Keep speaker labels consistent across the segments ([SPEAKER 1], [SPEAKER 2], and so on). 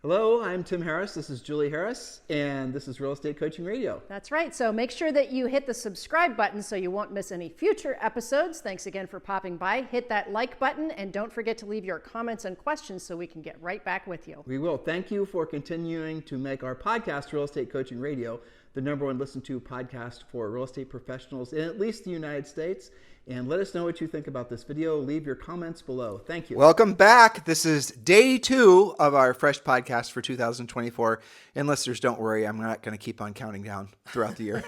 [SPEAKER 1] Hello, I'm Tim Harris. This is Julie Harris, and this is Real Estate Coaching Radio.
[SPEAKER 2] That's right. So make sure that you hit the subscribe button so you won't miss any future episodes. Thanks again for popping by. Hit that like button, and don't forget to leave your comments and questions so we can get right back with you.
[SPEAKER 1] We will. Thank you for continuing to make our podcast, Real Estate Coaching Radio, the #1 listened to podcast for real estate professionals in at least the United States. And let us know what you think about this video. Leave your comments below. Thank you.
[SPEAKER 3] Welcome back. This is day 2 of our fresh podcast for 2024. And listeners, don't worry. I'm not going to keep on counting down throughout the year.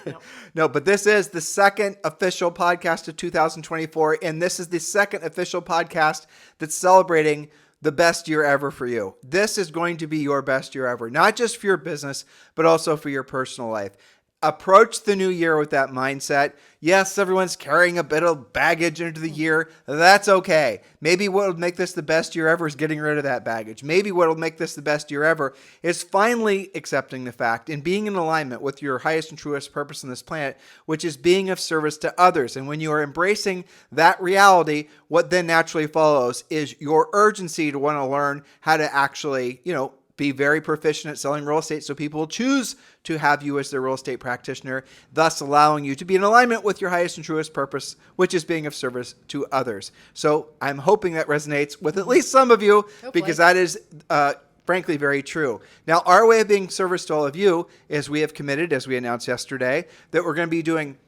[SPEAKER 3] No, but this is the second official podcast of 2024. And this is the second official podcast that's celebrating the best year ever for you. This is going to be your best year ever, not just for your business, but also for your personal life. Approach the new year with that mindset. Yes, everyone's carrying a bit of baggage into the year. That's okay. Maybe what will make this the best year ever is getting rid of that baggage. Maybe what will make this the best year ever is finally accepting the fact and being in alignment with your highest and truest purpose on this planet, which is being of service to others. And when you are embracing that reality, what then naturally follows is your urgency to want to learn how to actually, be very proficient at selling real estate so people will choose to have you as their real estate practitioner, thus allowing you to be in alignment with your highest and truest purpose, which is being of service to others. So I'm hoping that resonates with at least some of you, because that is frankly very true. Now, our way of being service to all of you is we have committed, as we announced yesterday, that we're going to be doing,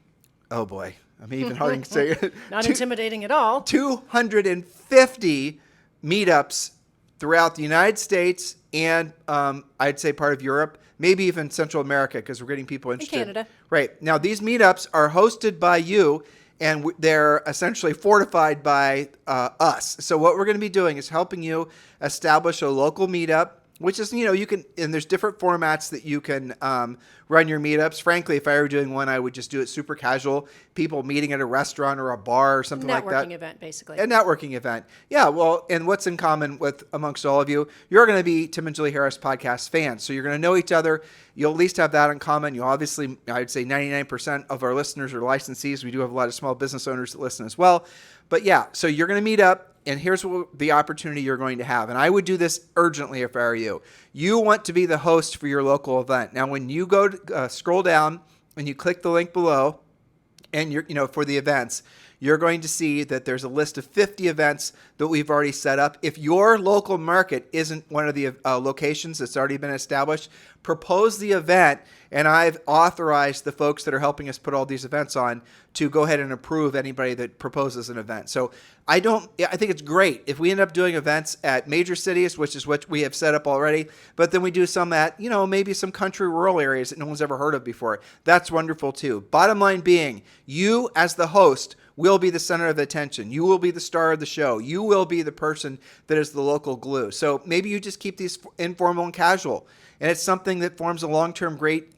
[SPEAKER 3] oh boy, I'm even hard to say it.
[SPEAKER 2] Not intimidating at all.
[SPEAKER 3] 250 meetups throughout the United States and I'd say part of Europe, maybe even Central America, because we're getting people interested.
[SPEAKER 2] In Canada.
[SPEAKER 3] Right. Now, these meetups are hosted by you, and they're essentially fortified by us. So what we're going to be doing is helping you establish a local meetup, which is, you can, and there's different formats that you can run your meetups. Frankly, if I were doing one, I would just do it super casual. People meeting at a restaurant or a bar or something like that.
[SPEAKER 2] Networking event, basically.
[SPEAKER 3] A networking event. Yeah, well, and what's in common with amongst all of you, you're going to be Tim and Julie Harris podcast fans. So you're going to know each other. You'll at least have that in common. You obviously, I'd say 99% of our listeners are licensees. We do have a lot of small business owners that listen as well. But yeah, so you're going to meet up. And here's the opportunity you're going to have. And I would do this urgently if I were you. You want to be the host for your local event. Now, when you go to, scroll down and you click the link below, and for the events, you're going to see that there's a list of 50 events that we've already set up. If your local market isn't one of the locations that's already been established, propose the event, and I've authorized the folks that are helping us put all these events on to go ahead and approve anybody that proposes an event. So I think it's great if we end up doing events at major cities, which is what we have set up already, but then we do some at, maybe some country rural areas that no one's ever heard of before. That's wonderful too. Bottom line being, you as the host will be the center of attention. You will be the star of the show. You will be the person that is the local glue. So maybe you just keep these informal and casual, and it's something that forms a long-term great,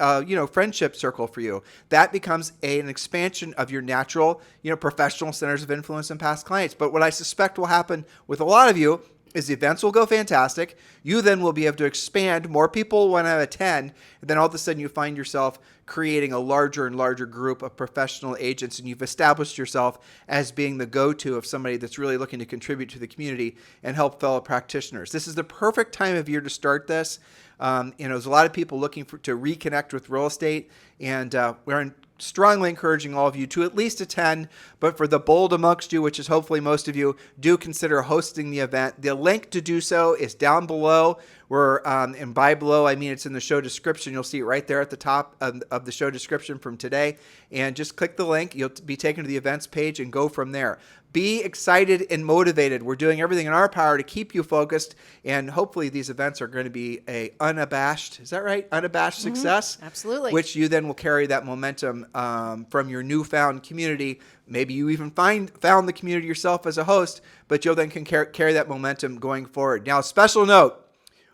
[SPEAKER 3] friendship circle for you. That becomes an expansion of your natural, professional centers of influence and past clients. But what I suspect will happen with a lot of you is the events will go fantastic. You then will be able to expand. More people want to attend. And then all of a sudden you find yourself creating a larger and larger group of professional agents. And you've established yourself as being the go-to of somebody that's really looking to contribute to the community and help fellow practitioners. This is the perfect time of year to start this. There's a lot of people looking to reconnect with real estate. And we're strongly encouraging all of you to at least attend, but for the bold amongst you, which is hopefully most of you, do consider hosting the event. The link to do so is down below. And by below, I mean it's in the show description. You'll see it right there at the top of the show description from today. And just click the link. You'll be taken to the events page and go from there. Be excited and motivated. We're doing everything in our power to keep you focused. And hopefully these events are going to be unabashed success.
[SPEAKER 2] Absolutely.
[SPEAKER 3] Which you then will carry that momentum from your newfound community. Maybe you even found the community yourself as a host, but you'll then can carry that momentum going forward. Now, a special note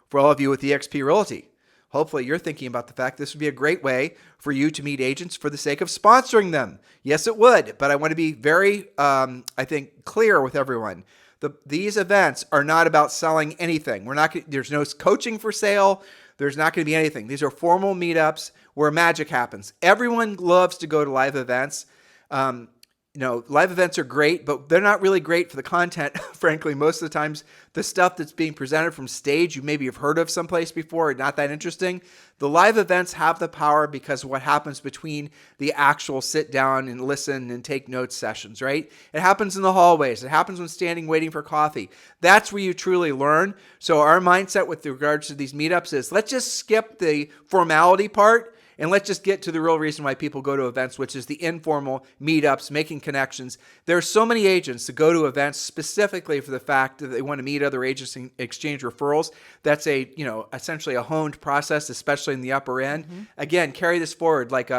[SPEAKER 3] for all of you with eXp Realty. Hopefully you're thinking about the fact this would be a great way for you to meet agents for the sake of sponsoring them. Yes, it would, but I want to be very, clear with everyone. These events are not about selling anything. There's no coaching for sale. There's not going to be anything. These are formal meetups where magic happens. Everyone loves to go to live events. live events are great, but they're not really great for the content. Frankly, most of the times, the stuff that's being presented from stage, you maybe have heard of someplace before, not that interesting. The live events have the power because of what happens between the actual sit down and listen and take notes sessions, right? It happens in the hallways. It happens when standing waiting for coffee. That's where you truly learn. So our mindset with regards to these meetups is let's just skip the formality part. And let's just get to the real reason why people go to events, which is the informal meetups, making connections. There are so many agents that go to events specifically for the fact that they want to meet other agents and exchange referrals. That's essentially a honed process, especially in the upper end. Mm-hmm. Again, carry this forward like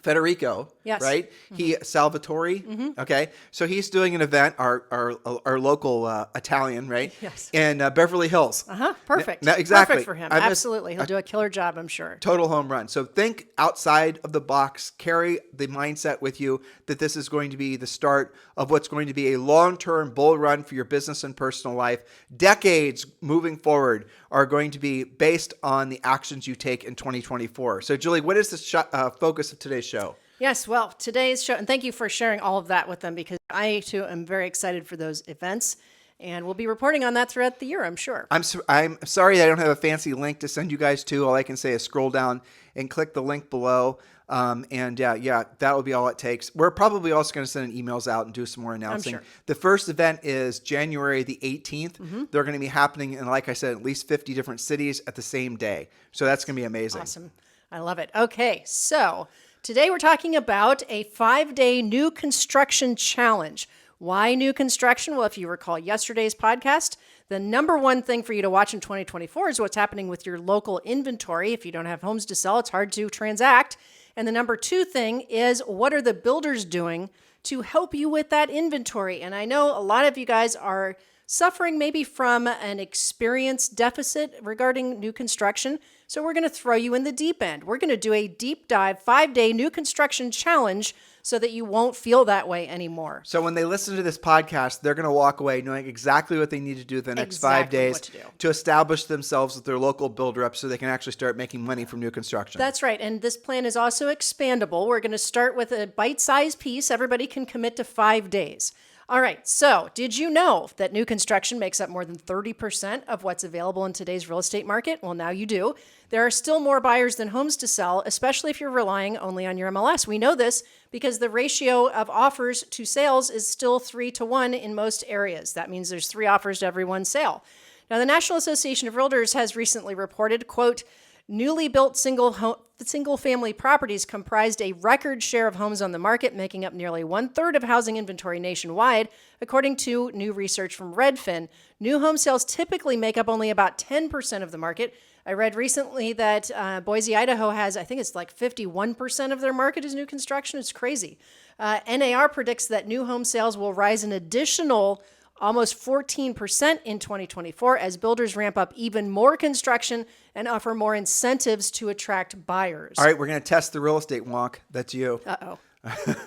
[SPEAKER 3] Federico,
[SPEAKER 2] yes.
[SPEAKER 3] right? Mm-hmm. Salvatore, mm-hmm. Okay? So he's doing an event, our local Italian, right?
[SPEAKER 2] Yes.
[SPEAKER 3] In Beverly Hills.
[SPEAKER 2] Perfect.
[SPEAKER 3] Exactly.
[SPEAKER 2] Perfect for him. Absolutely. He'll do a killer job, I'm sure.
[SPEAKER 3] Total home run. So think outside of the box. Carry the mindset with you that this is going to be the start of what's going to be a long-term bull run for your business and personal life. Decades moving forward are going to be based on the actions you take in 2024. So Julie, what is the focus of today's show?
[SPEAKER 2] Yes, well, today's show, and thank you for sharing all of that with them because I too am very excited for those events, and we'll be reporting on that throughout the year, I'm sure.
[SPEAKER 3] I'm sorry I don't have a fancy link to send you guys to. All I can say is scroll down and click the link below. That will be all it takes. We're probably also going to send emails out and do some more announcing.
[SPEAKER 2] I'm sure.
[SPEAKER 3] The first event is January the 18th. Mm-hmm. They're going to be happening in, like I said, at least 50 different cities at the same day. So that's going to be amazing.
[SPEAKER 2] Awesome. I love it. Okay, so today we're talking about a 5-day new construction challenge. Why new construction? Well, if you recall yesterday's podcast, the number one thing for you to watch in 2024 is what's happening with your local inventory. If you don't have homes to sell, it's hard to transact. And the number two thing is what are the builders doing to help you with that inventory? And I know a lot of you guys are suffering maybe from an experience deficit regarding new construction. So we're going to throw you in the deep end. We're going to do a deep dive 5-day new construction challenge so that you won't feel that way anymore.
[SPEAKER 3] So when they listen to this podcast, they're going to walk away knowing exactly what they need to do the next 5 days to establish themselves with their local builder up so they can actually start making money from new construction.
[SPEAKER 2] That's right. And this plan is also expandable. We're going to start with a bite-sized piece. Everybody can commit to 5 days. All right, so did you know that new construction makes up more than 30% of what's available in today's real estate market? Well, now you do. There are still more buyers than homes to sell, especially if you're relying only on your MLS. We know this because the ratio of offers to sales is still 3-to-1 in most areas. That means there's 3 offers to every 1 sale. Now, the National Association of Realtors has recently reported, quote, newly built single-family properties comprised a record share of homes on the market, making up nearly 1/3 of housing inventory nationwide, according to new research from Redfin. New home sales typically make up only about 10% of the market. I read recently that Boise, Idaho has, I think it's like 51% of their market is new construction. It's crazy. NAR predicts that new home sales will rise an additional almost 14% in 2024 as builders ramp up even more construction and offer more incentives to attract buyers.
[SPEAKER 3] All right, we're going to test the real estate wonk. That's you.
[SPEAKER 2] Uh-oh.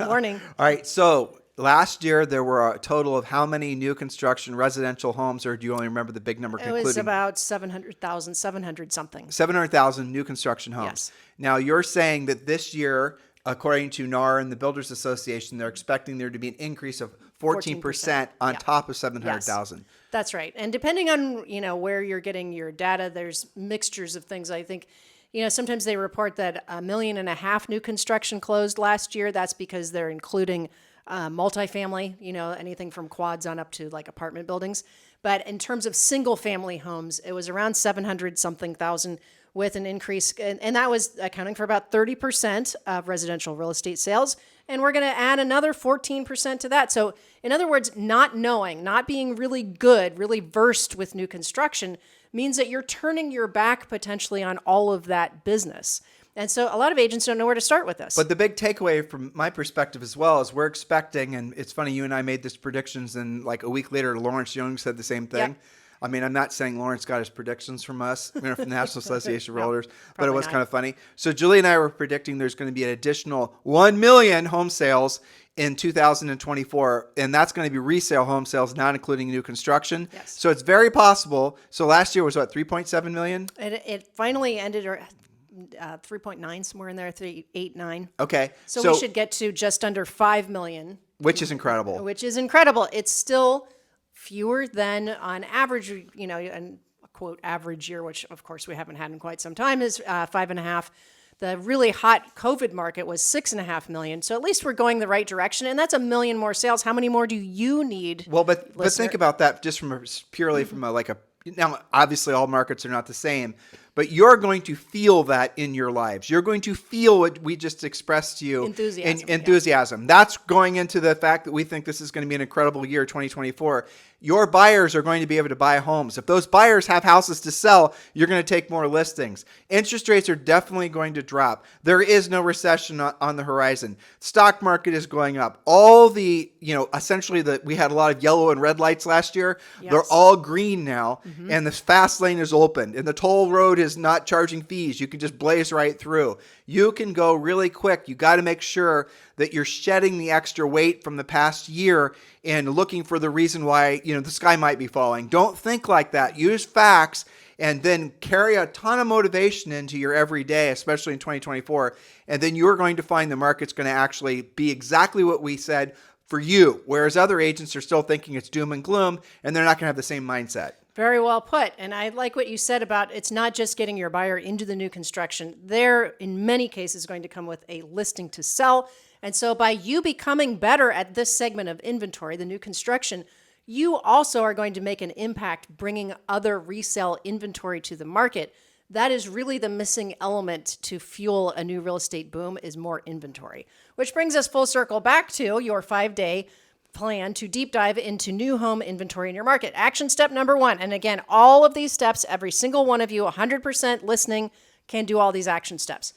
[SPEAKER 2] Warning.
[SPEAKER 3] All right, so last year there were a total of how many new construction residential homes, or do you only remember the big number?
[SPEAKER 2] It was about 700,000, 700 something.
[SPEAKER 3] 700,000 new construction homes.
[SPEAKER 2] Yes.
[SPEAKER 3] Now you're saying that this year, according to NAR and the Builders Association, they're expecting there to be an increase of 14% on top of 700,000.
[SPEAKER 2] Yes. That's right. And depending on, where you're getting your data, there's mixtures of things. I think, sometimes they report that 1.5 million new construction closed last year. That's because they're including multifamily, anything from quads on up to like apartment buildings. But in terms of single family homes, it was around 700 something thousand with an increase. And that was accounting for about 30% of residential real estate sales. And we're going to add another 14% to that. So in other words, not knowing, not being really good, really versed with new construction means that you're turning your back potentially on all of that business. And so a lot of agents don't know where to start with this.
[SPEAKER 3] But the big takeaway from my perspective as well is we're expecting, and it's funny, you and I made this predictions, and like a week later, Lawrence Young said the same thing. Yep. I mean, I'm not saying Lawrence got his predictions from us, from the National Association of Realtors, but it was kind of funny. So Julie and I were predicting there's going to be an additional 1 million home sales in 2024, and that's going to be resale home sales, not including new construction.
[SPEAKER 2] Yes.
[SPEAKER 3] So it's very possible. So last year was what, 3.7 million?
[SPEAKER 2] It finally ended 3.9, somewhere in there, 3.89.
[SPEAKER 3] Okay.
[SPEAKER 2] So we should get to just under 5 million
[SPEAKER 3] which is incredible.
[SPEAKER 2] Which is incredible. It's still fewer than on average, and quote average year, which of course we haven't had in quite some time, is 5.5. The really hot COVID market was 6.5 million. So at least we're going the right direction, and that's 1 million more sales. How many more do you need?
[SPEAKER 3] Well, but think about that just purely from now obviously all markets are not the same, but you're going to feel that in your lives. You're going to feel what we just expressed to you. Enthusiasm. Yeah. That's going into the fact that we think this is going to be an incredible year, 2024. Your buyers are going to be able to buy homes. If those buyers have houses to sell, you're going to take more listings. Interest rates are definitely going to drop. There is no recession on the horizon. Stock market is going up. All the, essentially we had a lot of yellow and red lights last year. Yes. They're all green now, and the fast lane is opened, and the toll road is not charging fees. You can just blaze right through. You can go really quick. You got to make sure that you're shedding the extra weight from the past year and looking for the reason why, the sky might be falling. Don't think like that. Use facts and then carry a ton of motivation into your everyday, especially in 2024. And then you're going to find the market's going to actually be exactly what we said for you. Whereas other agents are still thinking it's doom and gloom, and they're not going to have the same mindset.
[SPEAKER 2] Very well put. And I like what you said about it's not just getting your buyer into the new construction. They're, in many cases, going to come with a listing to sell. And so by you becoming better at this segment of inventory, the new construction, you also are going to make an impact bringing other resale inventory to the market. That is really the missing element to fuel a new real estate boom, is more inventory. Which brings us full circle back to your 5-day plan to deep dive into new home inventory in your market. Action step number 1. And again, all of these steps, every single one of you, 100% listening, can do all these action steps.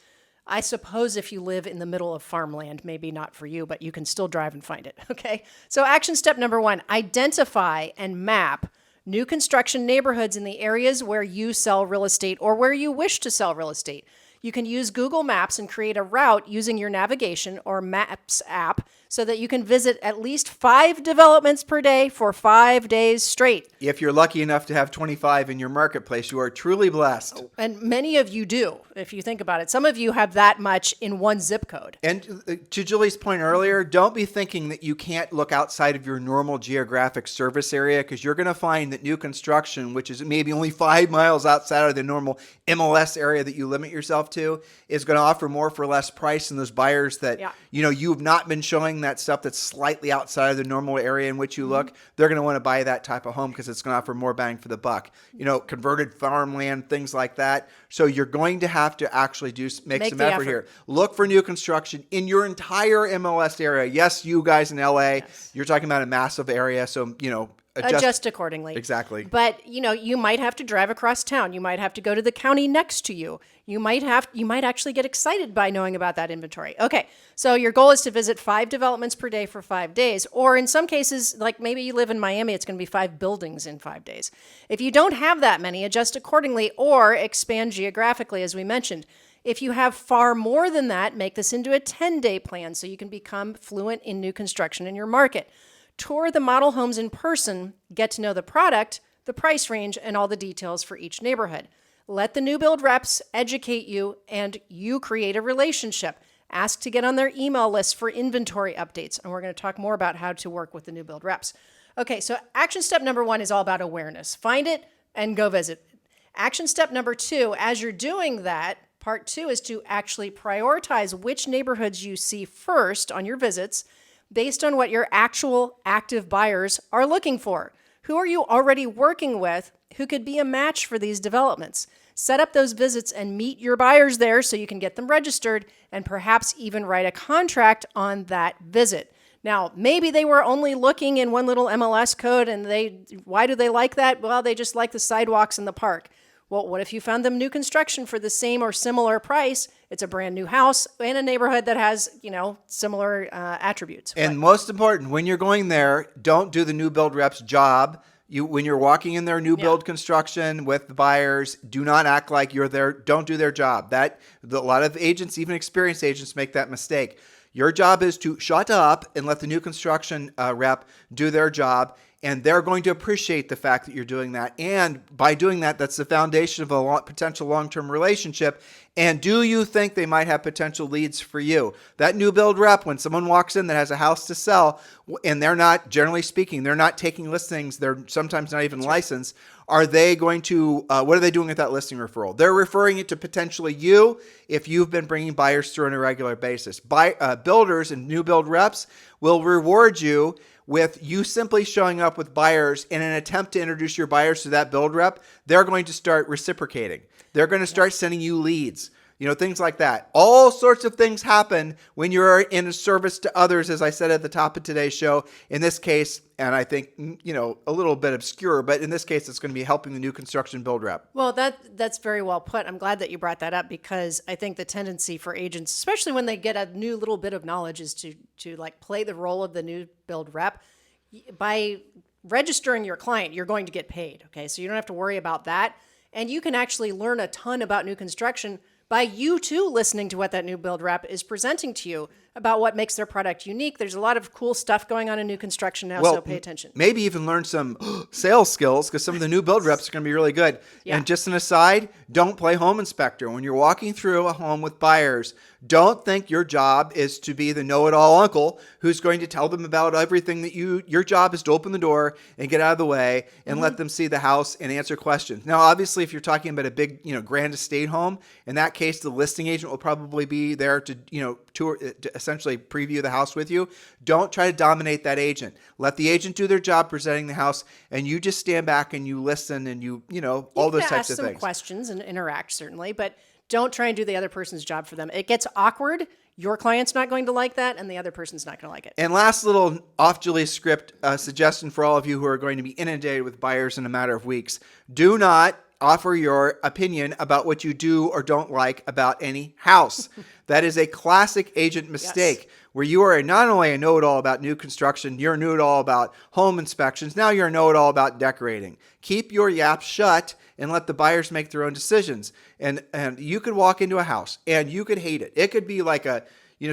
[SPEAKER 2] I suppose if you live in the middle of farmland, maybe not for you, but you can still drive and find it, okay? So action step number 1, identify and map new construction neighborhoods in the areas where you sell real estate or where you wish to sell real estate. You can use Google Maps and create a route using your navigation or Maps app so that you can visit at least 5 developments per day for 5 days straight.
[SPEAKER 3] If you're lucky enough to have 25 in your marketplace, you are truly blessed.
[SPEAKER 2] And many of you do, if you think about it. Some of you have that much in one zip code.
[SPEAKER 3] And to Julie's point earlier, don't be thinking that you can't look outside of your normal geographic service area, because you're going to find that new construction, which is maybe only 5 miles outside of the normal MLS area that you limit yourself to, is going to offer more for less price than those buyers that, you've not been showing that stuff that's slightly outside of the normal area in which you look. They're going to want to buy that type of home because it's going to offer more bang for the buck. Converted farmland, things like that. So you're going to have to actually make some effort here. Look for new construction in your entire MLS area. Yes, you guys in LA, you're talking about a massive area. So,
[SPEAKER 2] adjust accordingly.
[SPEAKER 3] Exactly.
[SPEAKER 2] But, you might have to drive across town. You might have to go to the county next to you. You might actually get excited by knowing about that inventory. Okay. So your goal is to visit 5 developments per day for 5 days. Or in some cases, like maybe you live in Miami, it's going to be 5 buildings in 5 days. If you don't have that many, adjust accordingly or expand geographically, as we mentioned. If you have far more than that, make this into a 10-day plan so you can become fluent in new construction in your market. Tour the model homes in person, get to know the product, the price range, and all the details for each neighborhood. Let the new build reps educate you, and you create a relationship. Ask to get on their email list for inventory updates, and we're going to talk more about how to work with the new build reps. Okay, so action step number 1 is all about awareness. Find it and go visit. Action step number 2, as you're doing that, part 2 is to actually prioritize which neighborhoods you see first on your visits based on what your actual active buyers are looking for. Who are you already working with who could be a match for these developments? Set up those visits and meet your buyers there so you can get them registered and perhaps even write a contract on that visit. Now, maybe they were only looking in one little MLS code and why do they like that? Well, they just like the sidewalks in the park. Well, what if you found them new construction for the same or similar price? It's a brand new house in a neighborhood that has, similar attributes.
[SPEAKER 3] And most important, when you're going there, don't do the new build rep's job. When you're walking in their new build construction with the buyers, do not act like you're there. Don't do their job. A lot of agents, even experienced agents, make that mistake. Your job is to shut up and let the new construction rep do their job. and they're going to appreciate the fact that you're doing that. And by doing that, that's the foundation of a potential long-term relationship. And do you think they might have potential leads for you? That new build rep, when someone walks in that has a house to sell, and they're not, generally speaking, they're not taking listings, they're sometimes not even licensed, are they going to, what are they doing with that listing referral? They're referring it to potentially you if you've been bringing buyers through on a regular basis. Builders and new build reps will reward you with you simply showing up with buyers in an attempt to introduce your buyers to that build rep. They're going to start reciprocating. They're going to start sending you leads. Things like that. All sorts of things happen when you're in a service to others, as I said at the top of today's show. In this case, and I think, a little bit obscure, but in this case, it's going to be helping the new construction build rep.
[SPEAKER 2] Well, that's very well put. I'm glad that you brought that up, because I think the tendency for agents, especially when they get a new little bit of knowledge, is to like play the role of the new build rep. By registering your client, you're going to get paid. Okay. So you don't have to worry about that. And you can actually learn a ton about new construction by you too listening to what that new build rep is presenting to you about what makes their product unique. There's a lot of cool stuff going on in new construction now, so pay attention.
[SPEAKER 3] Maybe even learn some sales skills, because some of the new build reps are going to be really good. Yeah. And just an aside, don't play home inspector. When you're walking through a home with buyers, don't think your job is to be the know-it-all uncle who's going to tell them about everything that your job is to open the door and get out of the way and let them see the house and answer questions. Now, obviously, if you're talking about a big, grand estate home, in that case, the listing agent will probably be there to, to essentially preview the house with you. Don't try to dominate that agent. Let the agent do their job presenting the house, and you just stand back and you listen and all those types of things.
[SPEAKER 2] Ask some questions and interact, certainly, but don't try and do the other person's job for them. It gets awkward. Your client's not going to like that, and the other person's not going to like it.
[SPEAKER 3] And last little off Julie's script suggestion for all of you who are going to be inundated with buyers in a matter of weeks. Do not offer your opinion about what you do or don't like about any house. That is a classic agent mistake, where you are not only a know-it-all about new construction, you're a know-it-all about home inspections, now you're a know-it-all about decorating. Keep your yaps shut and let the buyers make their own decisions. And you could walk into a house and you could hate it. It could be like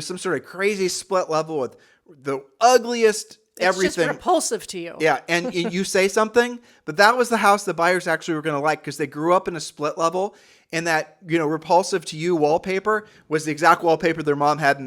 [SPEAKER 3] some sort of crazy split level with the ugliest everything.
[SPEAKER 2] It's just repulsive to you.
[SPEAKER 3] Yeah, and you say something, but that was the house the buyers actually were going to like, because they grew up in a split level, and that repulsive to you wallpaper was the exact wallpaper their mom had in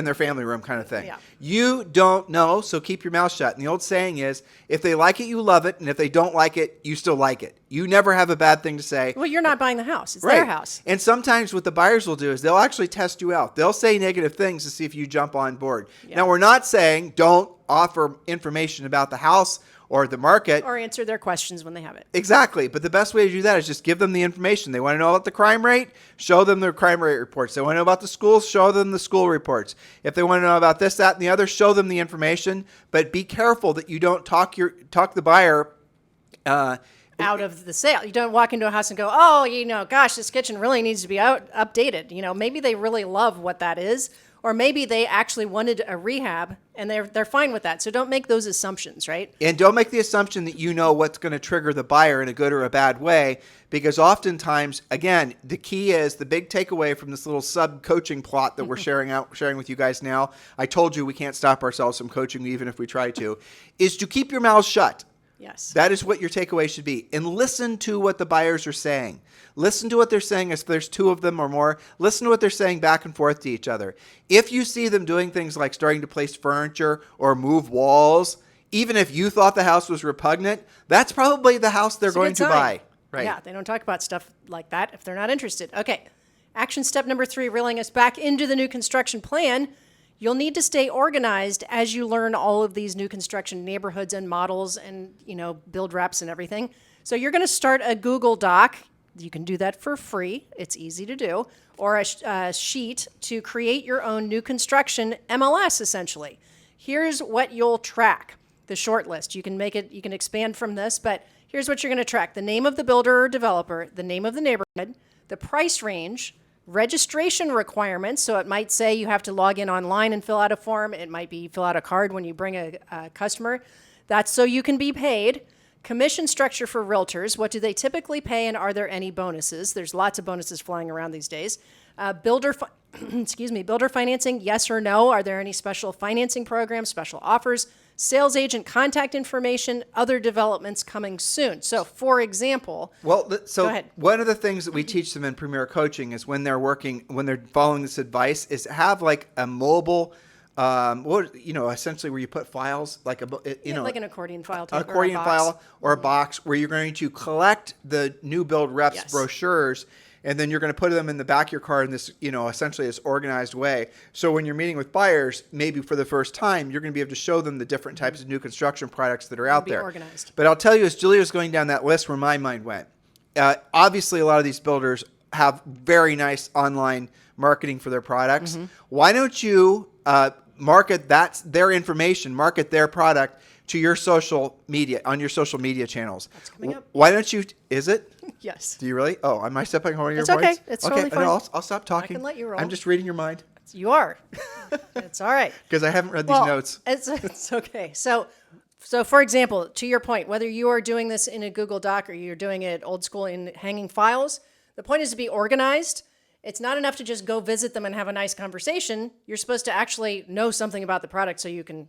[SPEAKER 3] their family room, kind of thing.
[SPEAKER 2] Yeah.
[SPEAKER 3] You don't know, so keep your mouth shut. And the old saying is, if they like it, you love it, and if they don't like it, you still like it. You never have a bad thing to say.
[SPEAKER 2] Well, you're not buying the house; it's their house.
[SPEAKER 3] And sometimes what the buyers will do is they'll actually test you out. They'll say negative things to see if you jump on board. Yeah. Now, we're not saying don't offer information about the house or the market.
[SPEAKER 2] Or answer their questions when they have it.
[SPEAKER 3] Exactly. But the best way to do that is just give them the information. They want to know about the crime rate, show them the crime rate reports. They want to know about the schools, show them the school reports. If they want to know about this, that, and the other, show them the information. But be careful that you don't talk the buyer
[SPEAKER 2] out of the sale. You don't walk into a house and go, oh, gosh, this kitchen really needs to be updated. Maybe they really love what that is. Or maybe they actually wanted a rehab and they're fine with that. So don't make those assumptions, right?
[SPEAKER 3] And don't make the assumption that you know what's going to trigger the buyer in a good or a bad way, because oftentimes, again, the key is the big takeaway from this little sub-coaching plot that we're sharing with you guys now. I told you we can't stop ourselves from coaching even if we try to, is to keep your mouth shut.
[SPEAKER 2] Yes.
[SPEAKER 3] That is what your takeaway should be. And listen to what the buyers are saying. Listen to what they're saying if there's two of them or more. Listen to what they're saying back and forth to each other. If you see them doing things like starting to place furniture or move walls, even if you thought the house was repugnant, that's probably the house they're going to buy. Right.
[SPEAKER 2] Yeah, they don't talk about stuff like that if they're not interested. Okay. Action step number 3, reeling us back into the new construction plan. You'll need to stay organized as you learn all of these new construction neighborhoods and models and, build reps and everything. So you're going to start a Google Doc. You can do that for free. It's easy to do. Or a sheet to create your own new construction MLS, essentially. Here's what you'll track. The short list. You can expand from this, but here's what you're going to track. The name of the builder or developer, the name of the neighborhood, the price range, registration requirements. So it might say you have to log in online and fill out a form. It might be fill out a card when you bring a customer. That's so you can be paid. Commission structure for realtors. What do they typically pay, and are there any bonuses? There's lots of bonuses flying around these days. Builder financing, yes or no? Are there any special financing programs, special offers, sales agent contact information, other developments coming soon. So, for example,
[SPEAKER 3] Well, so
[SPEAKER 2] go ahead.
[SPEAKER 3] one of the things that we teach them in Premier Coaching is when they're following this advice, is have like a mobile, essentially where you put files, like
[SPEAKER 2] like an accordion file type,
[SPEAKER 3] an accordion
[SPEAKER 2] or a box.
[SPEAKER 3] file or a box where you're going to collect the new build reps
[SPEAKER 2] Yes.
[SPEAKER 3] brochures, and then you're going to put them in the back of your car in this, essentially this organized way. So when you're meeting with buyers, maybe for the first time, you're going to be able to show them the different types of new construction products that are out there.
[SPEAKER 2] Organized.
[SPEAKER 3] But I'll tell you, as Julia was going down that list, where my mind went, obviously a lot of these builders have very nice online marketing for their products.
[SPEAKER 2] Mm-hmm.
[SPEAKER 3] Why don't you market their information, market their product to your social media, on your social media channels?
[SPEAKER 2] That's coming up.
[SPEAKER 3] Why don't you, is it?
[SPEAKER 2] Yes.
[SPEAKER 3] Do you really? Oh, am I stepping on your
[SPEAKER 2] It's
[SPEAKER 3] points?
[SPEAKER 2] okay. It's totally fine.
[SPEAKER 3] I'll stop talking.
[SPEAKER 2] I can let you roll.
[SPEAKER 3] I'm just reading your mind
[SPEAKER 2] You are. It's all right.
[SPEAKER 3] because I haven't read these notes.
[SPEAKER 2] It's okay. So for example, to your point, whether you are doing this in a Google Doc or you're doing it old school in hanging files, the point is to be organized. It's not enough to just go visit them and have a nice conversation. You're supposed to actually know something about the product so you can,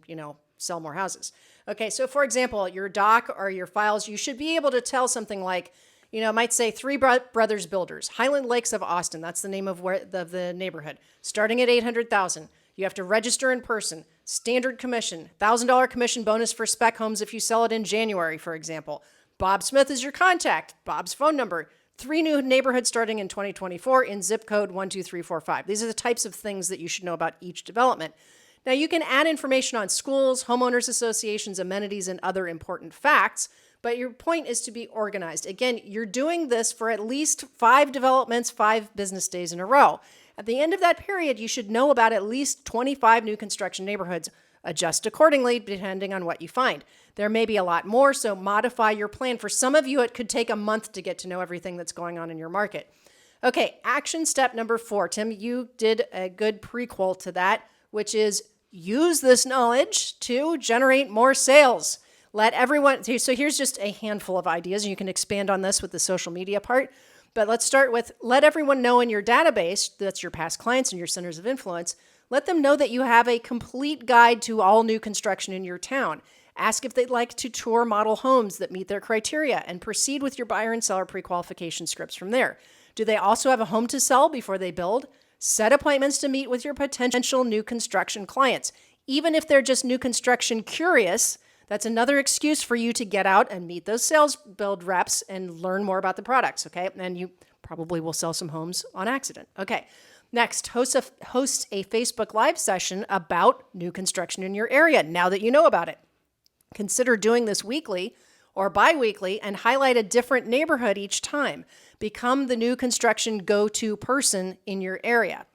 [SPEAKER 2] sell more houses. Okay, so for example, your doc or your files, you should be able to tell something like, it might say Three Brothers Builders, Highland Lakes of Austin. That's the name of the neighborhood. Starting at $800,000. You have to register in person. Standard commission, $1,000 commission bonus for spec homes if you sell it in January, for example. Bob Smith is your contact. Bob's phone number. 3 new neighborhoods starting in 2024 in zip code 12345. These are the types of things that you should know about each development. Now, you can add information on schools, homeowners associations, amenities, and other important facts, but your point is to be organized. Again, you're doing this for at least 5 developments, 5 business days in a row. At the end of that period, you should know about at least 25 new construction neighborhoods. Adjust accordingly depending on what you find. There may be a lot more, so modify your plan. For some of you, it could take a month to get to know everything that's going on in your market. Okay, action step number 4. Tim, you did a good prequel to that, which is use this knowledge to generate more sales. Let everyone, so here's just a handful of ideas, and you can expand on this with the social media part. But let's start with let everyone know in your database, that's your past clients and your centers of influence, let them know that you have a complete guide to all new construction in your town. Ask if they'd like to tour model homes that meet their criteria and proceed with your buyer and seller pre-qualification scripts from there. Do they also have a home to sell before they build? Set appointments to meet with your potential new construction clients. Even if they're just new construction curious, that's another excuse for you to get out and meet those sales build reps and learn more about the products, okay? And you probably will sell some homes on accident. Okay. Next, host a Facebook Live session about new construction in your area now that you know about it. Consider doing this weekly or bi-weekly and highlight a different neighborhood each time. Become the new construction go-to person in your area.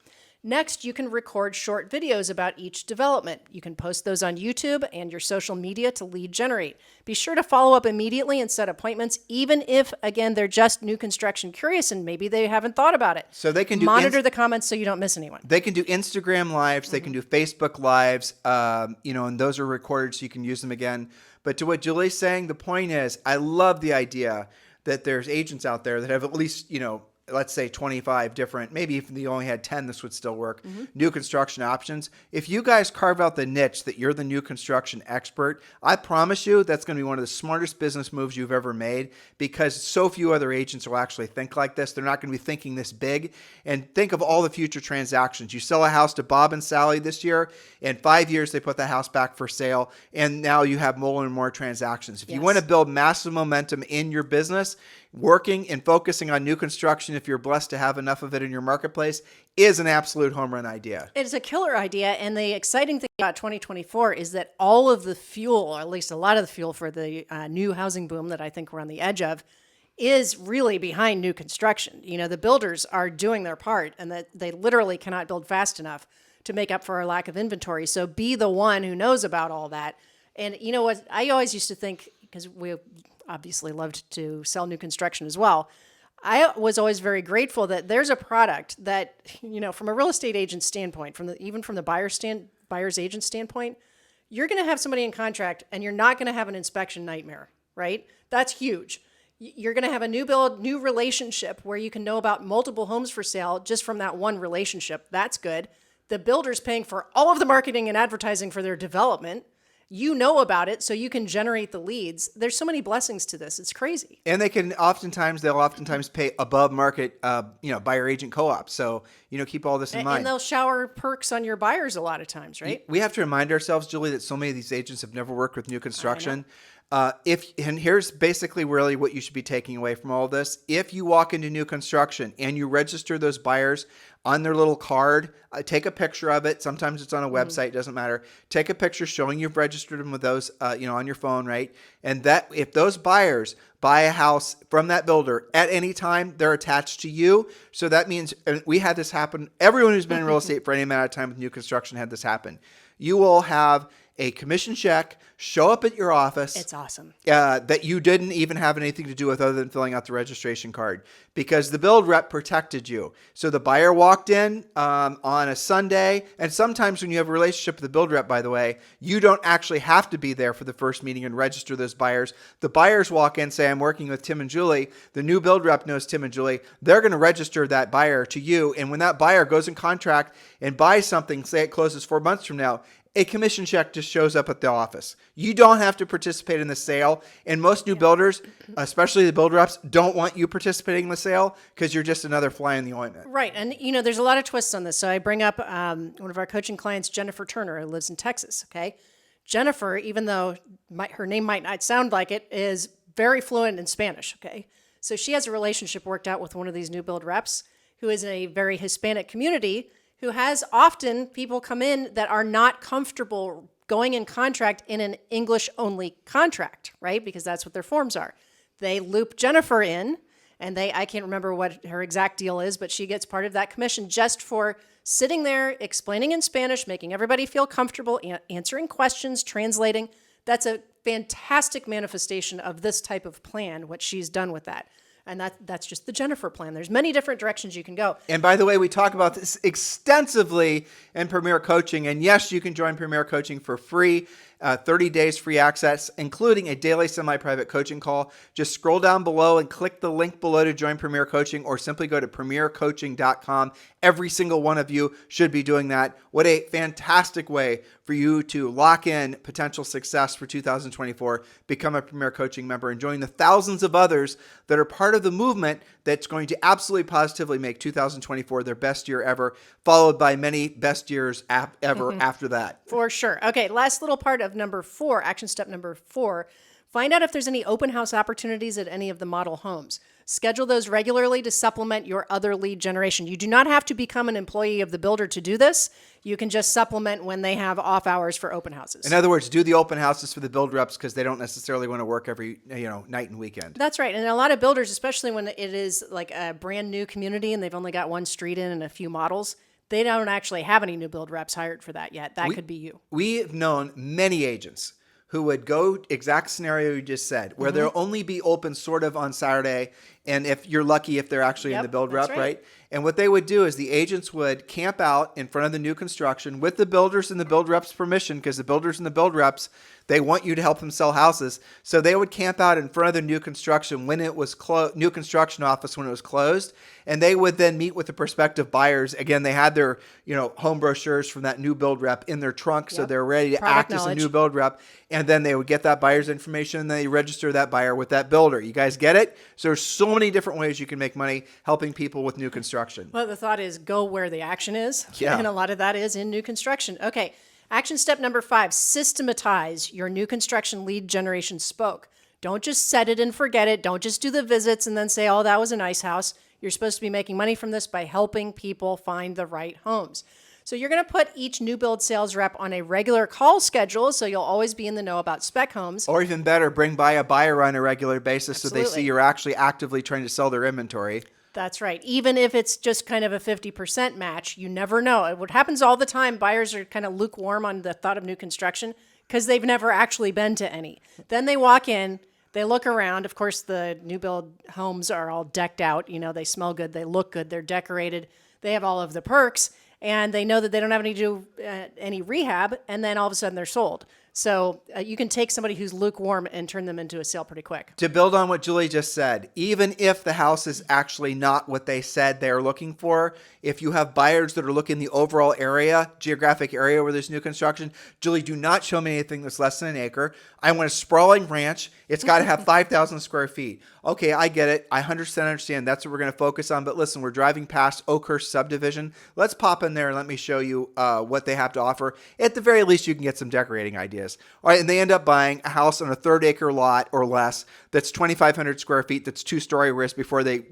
[SPEAKER 2] Next, you can record short videos about each development. You can post those on YouTube and your social media to lead generate. Be sure to follow up immediately and set appointments, even if, again, they're just new construction curious and maybe they haven't thought about it.
[SPEAKER 3] So they can do
[SPEAKER 2] monitor the comments so you don't miss anyone.
[SPEAKER 3] They can do Instagram lives, they can do Facebook lives, and those are recorded so you can use them again. But to what Julie's saying, the point is, I love the idea that there's agents out there that have at least, let's say 25 different, maybe if you only had 10, this would still work, new construction options. If you guys carve out the niche that you're the new construction expert, I promise you that's going to be one of the smartest business moves you've ever made, because so few other agents will actually think like this. They're not going to be thinking this big. And think of all the future transactions. You sell a house to Bob and Sally this year. In 5 years, they put the house back for sale. And now you have more and more transactions. If you want to build massive momentum in your business, working and focusing on new construction, if you're blessed to have enough of it in your marketplace, is an absolute home run idea.
[SPEAKER 2] It's a killer idea. And the exciting thing about 2024 is that all of the fuel, or at least a lot of the fuel for the new housing boom that I think we're on the edge of, is really behind new construction. The builders are doing their part, and that they literally cannot build fast enough to make up for our lack of inventory. So be the one who knows about all that. And you know what? I always used to think, because we obviously loved to sell new construction as well, I was always very grateful that there's a product that, from a real estate agent standpoint, even from the buyer's agent standpoint, you're going to have somebody in contract and you're not going to have an inspection nightmare, right? That's huge. You're going to have a new relationship where you can know about multiple homes for sale just from that one relationship. That's good. The builder's paying for all of the marketing and advertising for their development. You know about it, so you can generate the leads. There's so many blessings to this. It's crazy.
[SPEAKER 3] And they'll oftentimes pay above market, buyer agent co-ops. So, keep all this in mind.
[SPEAKER 2] And they'll shower perks on your buyers a lot of times, right?
[SPEAKER 3] We have to remind ourselves, Julie, that so many of these agents have never worked with new construction. And here's basically really what you should be taking away from all this. If you walk into new construction and you register those buyers on their little card, take a picture of it. Sometimes it's on a website, doesn't matter. Take a picture showing you've registered them with those, on your phone, right? And that if those buyers buy a house from that builder at any time, they're attached to you. So that means, and we had this happen. Everyone who's been in real estate for any amount of time with new construction had this happen. You will have a commission check show up at your office.
[SPEAKER 2] It's awesome.
[SPEAKER 3] That you didn't even have anything to do with other than filling out the registration card, because the build rep protected you. So the buyer walked in on a Sunday, and sometimes when you have a relationship with the build rep, by the way, you don't actually have to be there for the first meeting and register those buyers. The buyers walk in, say, I'm working with Tim and Julie. The new build rep knows Tim and Julie. They're going to register that buyer to you. And when that buyer goes in contract and buys something, say it closes 4 months from now, a commission check just shows up at the office. You don't have to participate in the sale. And most new builders, especially the build reps, don't want you participating in the sale because you're just another fly in the ointment.
[SPEAKER 2] Right. And, there's a lot of twists on this. So I bring up one of our coaching clients, Jennifer Turner, who lives in Texas. Okay. Jennifer, even though her name might not sound like it, is very fluent in Spanish. Okay. So she has a relationship worked out with one of these new build reps who is in a very Hispanic community, who has often people come in that are not comfortable going in contract in an English-only contract, right? Because that's what their forms are. They loop Jennifer in, and I can't remember what her exact deal is, but she gets part of that commission just for sitting there, explaining in Spanish, making everybody feel comfortable, answering questions, translating. That's a fantastic manifestation of this type of plan, what she's done with that. And that's just the Jennifer plan. There's many different directions you can go.
[SPEAKER 3] And by the way, we talk about this extensively in Premier Coaching. And yes, you can join Premier Coaching for free, 30 days free access, including a daily semi-private coaching call. Just scroll down below and click the link below to join Premier Coaching, or simply go to premiercoaching.com. Every single one of you should be doing that. What a fantastic way for you to lock in potential success for 2024. Become a Premier Coaching member and join the thousands of others that are part of the movement that's going to absolutely positively make 2024 their best year ever, followed by many best years ever after that.
[SPEAKER 2] For sure. Okay, last little part of number 4, action step number 4, find out if there's any open house opportunities at any of the model homes. Schedule those regularly to supplement your other lead generation. You do not have to become an employee of the builder to do this. You can just supplement when they have off hours for open houses.
[SPEAKER 3] In other words, do the open houses for the build reps because they don't necessarily want to work every night and weekend.
[SPEAKER 2] That's right. And a lot of builders, especially when it is like a brand new community and they've only got one street in and a few models, they don't actually have any new build reps hired for that yet. That could be you.
[SPEAKER 3] We've known many agents who would go exact scenario you just said, where they'll only be open sort of on Saturday, and if you're lucky, if they're actually in the build rep, right? And what they would do is the agents would camp out in front of the new construction with the builders and the build reps' permission, because the builders and the build reps, they want you to help them sell houses. So they would camp out in front of the new construction when it was new construction office when it was closed, and they would then meet with the prospective buyers. Again, they had their home brochures from that new build rep in their trunk, so they're ready to act as a new build rep. And then they would get that buyer's information and they register that buyer with that builder. You guys get it? So there's so many different ways you can make money helping people with new construction.
[SPEAKER 2] Well, the thought is go where the action is.
[SPEAKER 3] Yeah.
[SPEAKER 2] And a lot of that is in new construction. Okay. Action step number 5, systematize your new construction lead generation spoke. Don't just set it and forget it. Don't just do the visits and then say, oh, that was a nice house. You're supposed to be making money from this by helping people find the right homes. So you're going to put each new build sales rep on a regular call schedule, so you'll always be in the know about spec homes.
[SPEAKER 3] Or even better, bring by a buyer on a regular basis so they see you're actually actively trying to sell their inventory.
[SPEAKER 2] That's right. Even if it's just kind of a 50% match, you never know. What happens all the time, buyers are kind of lukewarm on the thought of new construction because they've never actually been to any. Then they walk in, they look around. Of course, the new build homes are all decked out. They smell good, they look good, they're decorated, they have all of the perks. And they know that they don't have any rehab, and then all of a sudden they're sold. So you can take somebody who's lukewarm and turn them into a sale pretty quick.
[SPEAKER 3] To build on what Julie just said, even if the house is actually not what they said they're looking for, if you have buyers that are looking the overall area, geographic area where there's new construction, Julie, do not show me anything that's less than an acre. I want a sprawling ranch. It's got to have 5,000 square feet. Okay, I get it. I 100% understand. That's what we're going to focus on. But listen, we're driving past Oakhurst subdivision. Let's pop in there and let me show you what they have to offer. At the very least, you can get some decorating ideas. All right, and they end up buying a house on a 1/3 acre lot or less that's 2,500 square feet, that's 2-story risk before they,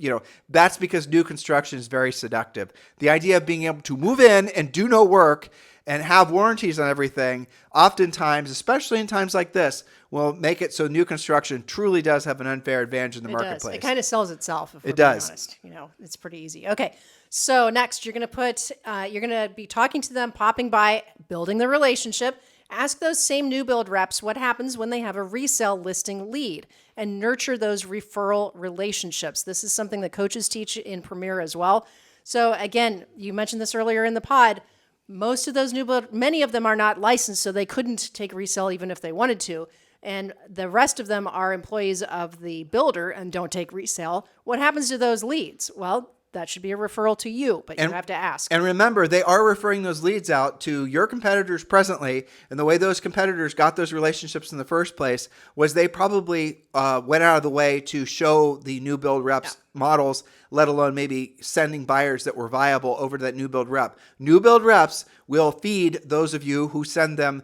[SPEAKER 3] that's because new construction is very seductive. The idea of being able to move in and do no work and have warranties on everything, oftentimes, especially in times like this, will make it so new construction truly does have an unfair advantage in the marketplace.
[SPEAKER 2] Does. It kind of sells itself, if we're
[SPEAKER 3] It does.
[SPEAKER 2] being honest. It's pretty easy. Okay, so next you're going to be talking to them, popping by, building the relationship. Ask those same new build reps what happens when they have a resale listing lead, and nurture those referral relationships. This is something that coaches teach in Premier as well. So again, you mentioned this earlier in the pod. Most of those new build, many of them are not licensed, so they couldn't take resale even if they wanted to. And the rest of them are employees of the builder and don't take resale. What happens to those leads? Well, that should be a referral to you, but you have to ask.
[SPEAKER 3] And remember, they are referring those leads out to your competitors presently. And the way those competitors got those relationships in the first place was they probably went out of the way to show the new build reps models, let alone maybe sending buyers that were viable over to that new build rep. New build reps will feed those of you who send them,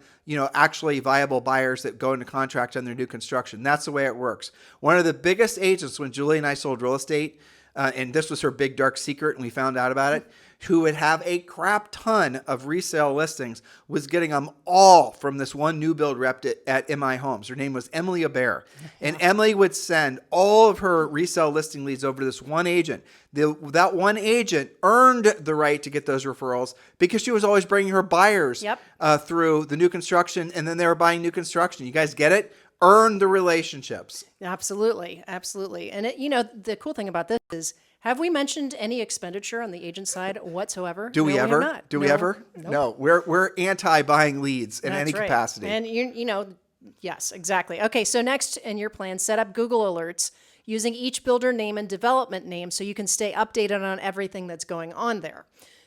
[SPEAKER 3] actually viable buyers that go into contract on their new construction. That's the way it works. One of the biggest agents when Julie and I sold real estate, and this was her big dark secret, and we found out about it, who would have a crap ton of resale listings, was getting them all from this one new build rep at MI Homes. Her name was Emily Aber. And Emily would send all of her resale listing leads over to this one agent. That one agent earned the right to get those referrals because she was always bringing her buyers through the new construction, and then they were buying new construction. You guys get it? Earn the relationships.
[SPEAKER 2] Absolutely. Absolutely. And the cool thing about this is, have we mentioned any expenditure on the agent side whatsoever?
[SPEAKER 3] Do we
[SPEAKER 2] No,
[SPEAKER 3] ever?
[SPEAKER 2] We have not.
[SPEAKER 3] Do we ever?
[SPEAKER 2] Nope.
[SPEAKER 3] No, we're anti-buying leads in any
[SPEAKER 2] That's right.
[SPEAKER 3] capacity.
[SPEAKER 2] And yes, exactly. Okay, so next in your plan, set up Google alerts using each builder name and development name so you can stay updated on everything that's going on there.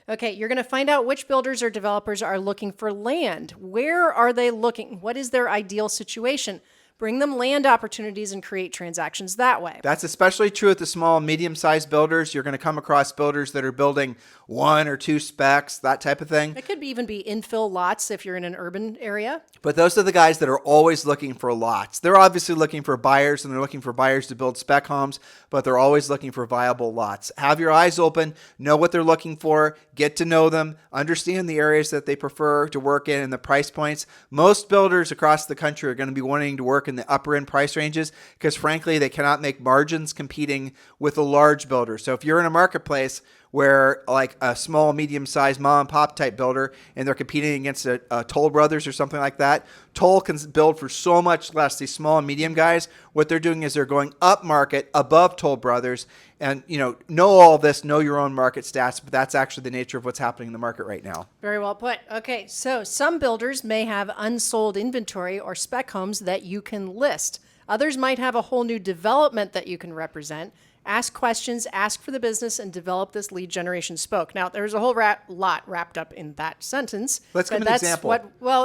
[SPEAKER 2] Okay, you're going to find out which builders or developers are looking for land. Where are they looking? What is their ideal situation? Bring them land opportunities and create transactions that way.
[SPEAKER 3] That's especially true at the small, medium-sized builders. You're going to come across builders that are building 1 or 2 specs, that type of thing.
[SPEAKER 2] It could even be infill lots if you're in an urban area.
[SPEAKER 3] But those are the guys that are always looking for lots. They're obviously looking for buyers, and they're looking for buyers to build spec homes, but they're always looking for viable lots. Have your eyes open, know what they're looking for, get to know them, understand the areas that they prefer to work in and the price points. Most builders across the country are going to be wanting to work in the upper end price ranges because frankly, they cannot make margins competing with a large builder. So if you're in a marketplace where like a small, medium-sized mom and pop type builder and they're competing against a Toll Brothers or something like that, Toll can build for so much less. These small and medium guys, what they're doing is they're going up market above Toll Brothers. And, know all this, know your own market stats, but that's actually the nature of what's happening in the market right now.
[SPEAKER 2] Very well put. Okay, so some builders may have unsold inventory or spec homes that you can list. Others might have a whole new development that you can represent. Ask questions, ask for the business, and develop this lead generation spoke. Now, there's a whole lot wrapped up in that sentence.
[SPEAKER 3] Let's give an example.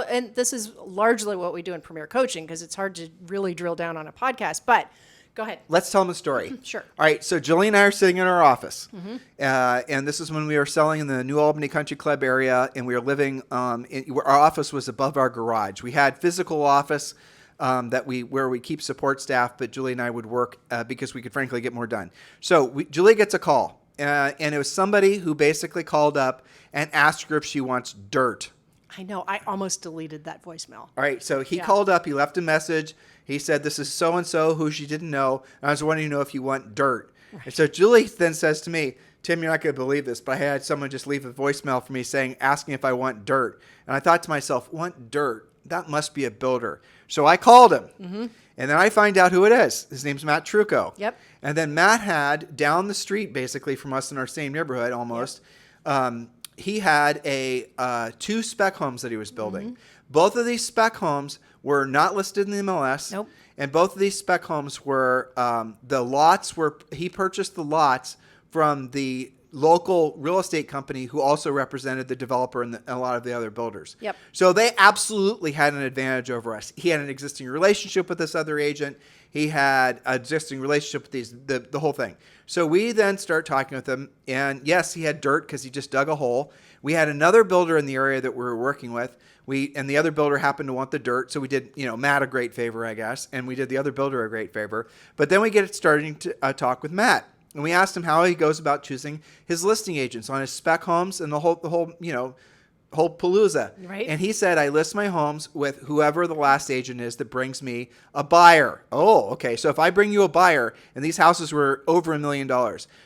[SPEAKER 2] And this is largely what we do in Premier Coaching because it's hard to really drill down on a podcast, but go ahead.
[SPEAKER 3] Let's tell them a story.
[SPEAKER 2] Sure.
[SPEAKER 3] All right. So Julie and I are sitting in our office. And this is when we were selling in the New Albany Country Club area. And we were living, our office was above our garage. We had physical office where we keep support staff, but Julie and I would work because we could frankly get more done. So Julie gets a call. And it was somebody who basically called up and asked her if she wants dirt.
[SPEAKER 2] I know. I almost deleted that voicemail.
[SPEAKER 3] All right. So he called up. He left a message. He said, this is so-and-so who she didn't know. And I was wanting to know if you want dirt. Right. And so Julie then says to me, Tim, you're not going to believe this, but I had someone just leave a voicemail for me asking if I want dirt. And I thought to myself, want dirt? That must be a builder. So I called him. And then I find out who it is. His name's Matt Trucco.
[SPEAKER 2] Yep.
[SPEAKER 3] And then Matt had down the street, basically from us in our same neighborhood almost, he had two spec homes that he was building. Both of these spec homes were not listed in the MLS.
[SPEAKER 2] Nope.
[SPEAKER 3] And both of these spec homes were, he purchased the lots from the local real estate company who also represented the developer and a lot of the other builders.
[SPEAKER 2] Yep.
[SPEAKER 3] So they absolutely had an advantage over us. He had an existing relationship with this other agent. He had an existing relationship with the whole thing. So we then start talking with him, and yes, he had dirt because he just dug a hole. We had another builder in the area that we were working with. And the other builder happened to want the dirt, so we did, Matt a great favor, I guess, and we did the other builder a great favor. But then we get starting to talk with Matt, and we asked him how he goes about choosing his listing agents on his spec homes and the whole palooza.
[SPEAKER 2] Right.
[SPEAKER 3] And he said, I list my homes with whoever the last agent is that brings me a buyer. Oh, okay. So if I bring you a buyer, and these houses were over $1 million.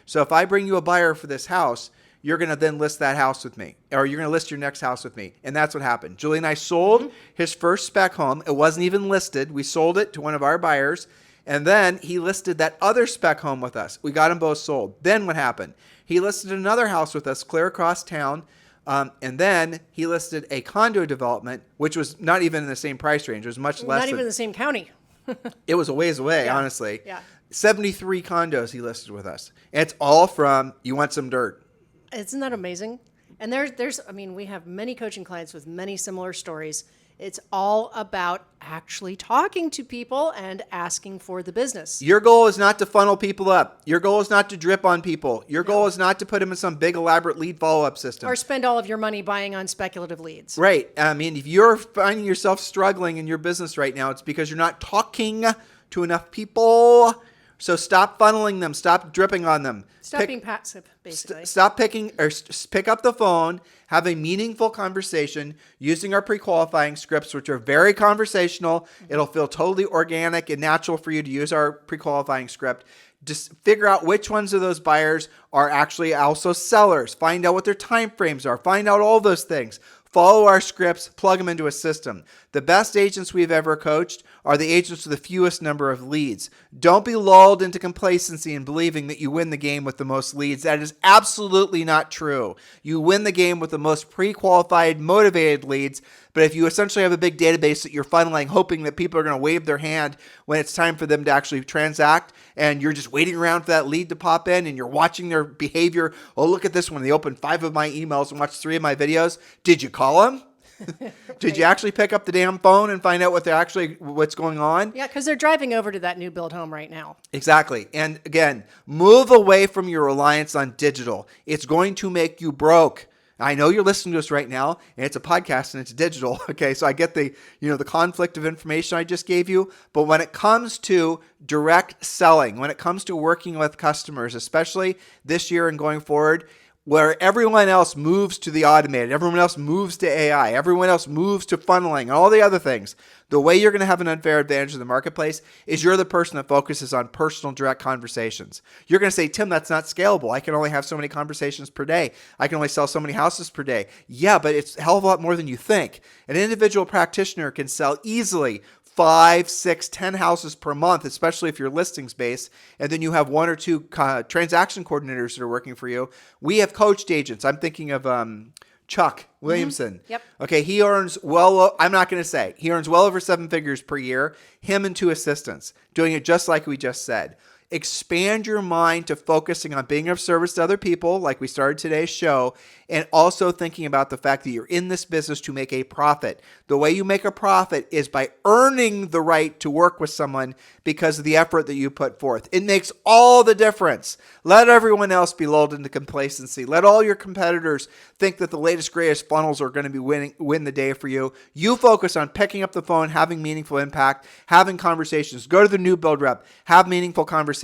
[SPEAKER 3] So if I bring you a buyer for this house, you're going to then list that house with me, or you're going to list your next house with me. And that's what happened. Julie and I sold his first spec home. It wasn't even listed. We sold it to one of our buyers. And then he listed that other spec home with us. We got them both sold. Then what happened? He listed another house with us clear across town. And then he listed a condo development, which was not even in the same price range. It was much less.
[SPEAKER 2] Not even the same county.
[SPEAKER 3] It was a ways away,
[SPEAKER 2] Yeah.
[SPEAKER 3] honestly.
[SPEAKER 2] Yeah.
[SPEAKER 3] 73 condos he listed with us. And it's all from, you want some dirt.
[SPEAKER 2] Isn't that amazing? And we have many coaching clients with many similar stories. It's all about actually talking to people and asking for the business.
[SPEAKER 3] Your goal is not to funnel people up. Your goal is not to drip on people. Your goal is not to put them in some big elaborate lead follow-up system.
[SPEAKER 2] Or spend all of your money buying on speculative leads.
[SPEAKER 3] Right. I mean, if you're finding yourself struggling in your business right now, it's because you're not talking to enough people. So stop funneling them. Stop dripping on them.
[SPEAKER 2] Stop being passive, basically.
[SPEAKER 3] Pick up the phone, have a meaningful conversation using our pre-qualifying scripts, which are very conversational. It'll feel totally organic and natural for you to use our pre-qualifying script. Just figure out which ones of those buyers are actually also sellers. Find out what their time frames are. Find out all those things. Follow our scripts, plug them into a system. The best agents we've ever coached are the agents with the fewest number of leads. Don't be lulled into complacency and believing that you win the game with the most leads. That is absolutely not true. You win the game with the most pre-qualified, motivated leads. But if you essentially have a big database that you're funneling, hoping that people are going to wave their hand when it's time for them to actually transact, and you're just waiting around for that lead to pop in, and you're watching their behavior. Oh, look at this one. They opened 5 of my emails and watched 3 of my videos. Did you call them? Did you actually pick up the damn phone and find out what's going on?
[SPEAKER 2] Yeah, because they're driving over to that new build home right now.
[SPEAKER 3] Exactly. And again, move away from your reliance on digital. It's going to make you broke. I know you're listening to us right now, and it's a podcast and it's digital. Okay, so I get the conflict of information I just gave you. But when it comes to direct selling, when it comes to working with customers, especially this year and going forward, where everyone else moves to the automated, everyone else moves to AI, everyone else moves to funneling, and all the other things, the way you're going to have an unfair advantage in the marketplace is you're the person that focuses on personal, direct conversations. You're going to say, Tim, that's not scalable. I can only have so many conversations per day. I can only sell so many houses per day. Yeah, but it's a hell of a lot more than you think. An individual practitioner can sell easily 5, 6, 10 houses per month, especially if you're listings based, and then you have 1 or 2 transaction coordinators that are working for you. We have coached agents. I'm thinking of Chuck Williamson.
[SPEAKER 2] Mm-hmm. Yep.
[SPEAKER 3] Okay, he earns I'm not going to say, he earns well over 7 figures per year, him and 2 assistants, doing it just like we just said. Expand your mind to focusing on being of service to other people, like we started today's show, and also thinking about the fact that you're in this business to make a profit. The way you make a profit is by earning the right to work with someone because of the effort that you put forth. It makes all the difference. Let everyone else be lulled into complacency. Let all your competitors think that the latest, greatest funnels are going to win the day for you. You focus on picking up the phone, having meaningful impact, having conversations. Go to the new build rep, have meaningful conversations.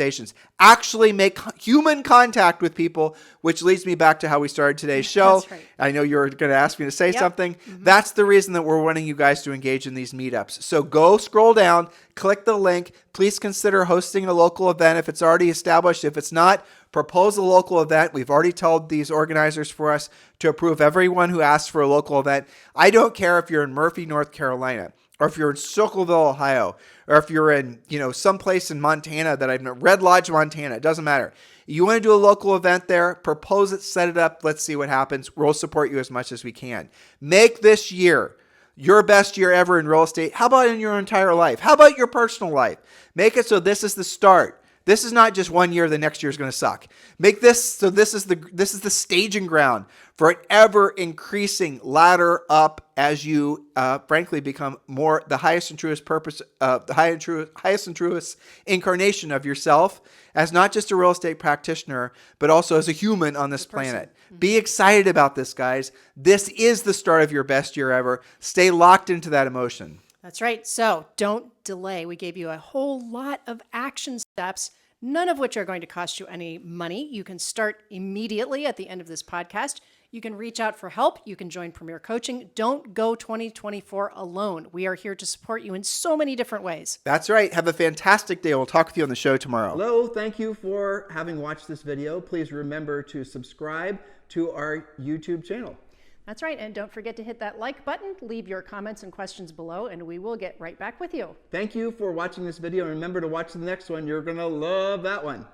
[SPEAKER 3] Actually make human contact with people, which leads me back to how we started today's show.
[SPEAKER 2] That's right.
[SPEAKER 3] I know you're going to ask me to say something. Mm-hmm. That's the reason that we're wanting you guys to engage in these meetups. So go scroll down, click the link. Please consider hosting a local event if it's already established. If it's not, propose a local event. We've already told these organizers for us to approve everyone who asks for a local event. I don't care if you're in Murphy, North Carolina. or if you're in Circleville, Ohio, or if you're in, someplace in Montana that I've known, Red Lodge, Montana, it doesn't matter. You want to do a local event there, propose it, set it up. Let's see what happens. We'll support you as much as we can. Make this year your best year ever in real estate. How about in your entire life? How about your personal life? Make it so this is the start. This is not just 1 year, the next year is going to suck. Make this so this is the staging ground for an ever increasing ladder up as you frankly become more the highest and truest purpose, highest and truest incarnation of yourself as not just a real estate practitioner, but also as a human on this planet. Be excited about this, guys. This is the start of your best year ever. Stay locked into that emotion.
[SPEAKER 2] That's right. So don't delay. We gave you a whole lot of action steps, none of which are going to cost you any money. You can start immediately at the end of this podcast. You can reach out for help. You can join Premier Coaching. Don't go 2024 alone. We are here to support you in so many different ways.
[SPEAKER 3] That's right. Have a fantastic day. We'll talk with you on the show tomorrow.
[SPEAKER 1] Hello. Thank you for having watched this video. Please remember to subscribe to our YouTube channel.
[SPEAKER 2] That's right. And don't forget to hit that like button, leave your comments and questions below, and we will get right back with you.
[SPEAKER 1] Thank you for watching this video. And remember to watch the next one. You're going to love that one.